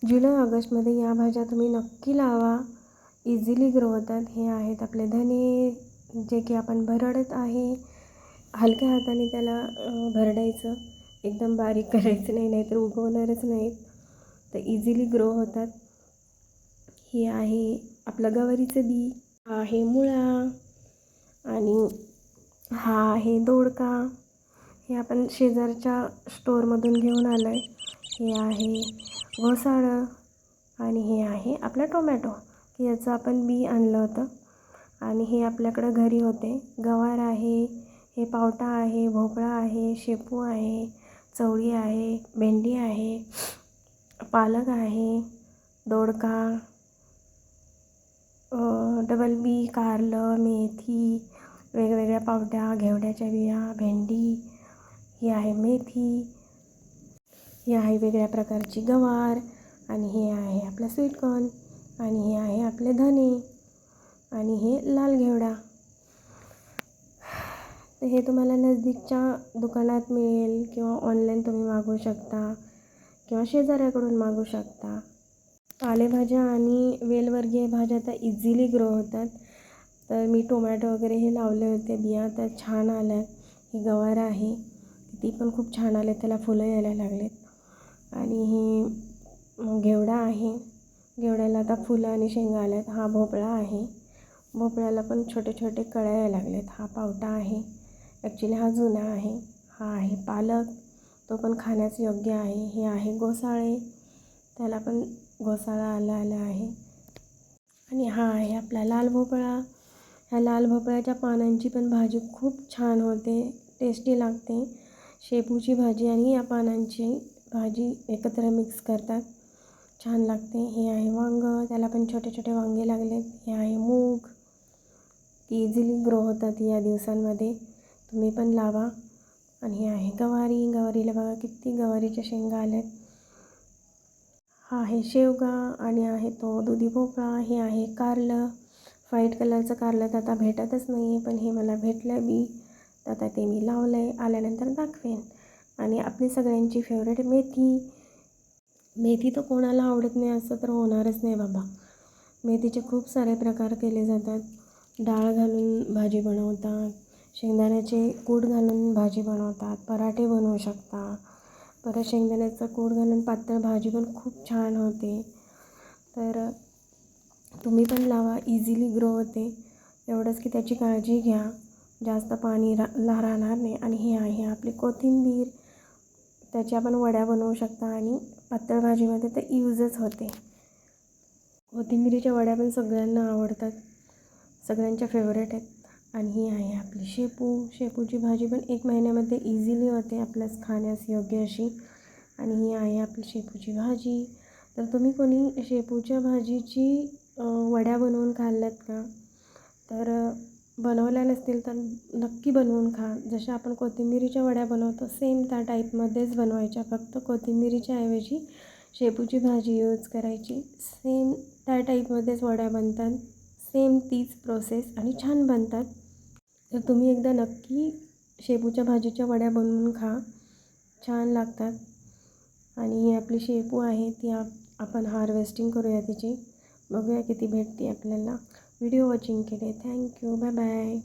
जुलै ऑगस्टमध्ये या भाज्या तुम्ही नक्की लावा, इझिली ग्रो होतात. हे आहेत आपले धने, जे की आपण भरडत आहे. हलक्या हाताने त्याला भरडायचं, एकदम बारीक करायचं नाही, नाहीतर उगवणारच नाहीत. तर इझिली ग्रो होतात. हे आहे आपलं गवारीचं बी, हा आहे मुळा, आणि हा आहे दोडका. हे आपण शेजारच्या स्टोअरमधून घेऊन आलो आहे. हे आहे घोसाळं, आणि हे आहे आपला टोमॅटो, की याचं आपण बी आणलं होतं आणि हे आपल्याकडं घरी होते. गवार आहे, हे पावटा आहे, भोपळा आहे, शेपू आहे, चवळी आहे, भेंडी आहे, पालक आहे, दोडका, डबल बी, कारलं, मेथी, वेगवेगळ्या पावट्या, घेवड्याच्या बिया, भेंडी, ही आहे मेथी, ही आहे वेगळ्या प्रकारची गवार, आणि हे आहे आपला स्वीटकॉर्न, आणि हे आहे आपले धने, आणि हे लाल घेवडा. तर हे तुम्हाला नजदीकच्या दुकानात मिळेल, किंवा ऑनलाईन तुम्ही मागवू शकता, किंवा शेजाऱ्याकडून मागवू शकता. पालेभाज्या आणि वेलवर्गीय भाज्या तर इझिली ग्रो होतात. तर मी टोमॅटो वगैरे हे लावले होते बिया, तर छान आल्या. ही गवार आहे, ती पण खूप छान आले, त्याला फुलं यायला लागलेत. आणि ही घेवडा आहे, घेवड्याला आता फुलं आणि शेंगा आल्यात. हा भोपळा आहे, भोपळ्याला पण छोटे छोटे कळ्या यायला लागलेत. हा पावटा आहे, ॲक्च्युली हा जुना आहे. हा आहे पालक, तो पण खाण्यास योग्य आहे. हे आहे घोसाळे, त्याला पण घोसाळा आला आहे. आणि हा आहे आपला लाल भोपळा. ह्या लाल भोपळ्याच्या पानांची पण भाजी खूप छान होते, टेस्टी लागते. शेपूची भाजी आणि या पानांची भाजी एकत्र मिक्स करतात, छान लागते. हे आहे वांगं, त्याला पण छोटे छोटे वांगे लागलेत. हे आहे मूग, इझिली ग्रो होतात या दिवसांमध्ये, तुम्ही पण लावा. आणि हे आहे गवारी, गवारीला बघा किती गवारीच्या शेंगा आल्यात. हा आहे शेवगा, आणि आहे तो दुधी भोपळा. हे आहे कारलं, व्हाईट कलरचं कारलं तर आता भेटतच नाही आहे, पण हे मला भेटलं बी, तर आता ते मी लावलं आहे, आल्यानंतर दाखवेन. आणि आपली सगळ्यांची फेवरेट मेथी. मेथी तर कोणाला आवडत नाही असं तर होणारच नाही बाबा. मेथीचे खूप सारे प्रकार केले जातात. डाळ घालून भाजी बनवतात, शेंगदाण्याचे कूट घालून भाजी बनवतात, पराठे बनवू शकता. परत शेंगदाण्याचं कूट घालून पातळ भाजी पण खूप छान होते. तर तुम्ही पण लावा, इझिली ग्रो होते. एवढंच की त्याची काळजी घ्या, जास्त पाणी राहणार नाही. आणि हे आहे आपली कोथिंबीर, त्याची आपण वड्या बनवू शकता, आणि पातळ भाजीमध्ये तर यूजच होते. कोथिंबीरीच्या वड्या पण सगळ्यांना आवडतात, सगळ्यांच्या फेवरेट आहेत. आणि ही आहे आपली शेपूची भाजी पण 1 महिन्यामध्ये इझिली होते, आपल्यास खाण्यास योग्य अशी. आणि ही आहे आपली शेपूची भाजी. तर तुम्ही कोणी शेपूच्या भाजीची वड्या बनवून खाल्ल्यात का? तर बनवल्या नसतील तर नक्की बनवून खा. जशा आपण कोथिंबीरीच्या वड्या बनवतो सेम त्या टाईपमध्येच बनवायच्या, फक्त कोथिंबीरीच्या ऐवजी शेपूची भाजी यूज करायची. सेम त्या टाईपमध्येच वड्या बनतात, सेम तीच प्रोसेस, आणि छान बनतात. तर तुम्ही एकदा नक्की शेपूच्या भाजीच्या वड्या बनवून खा, छान लागतात. आणि ही आपली शेपू आहे, ती आपण हार्वेस्टिंग करूया तिची, बघूया किती भेटते आपल्याला. व्हिडिओ वॉचिंग केले, थँक्यू, बाय बाय.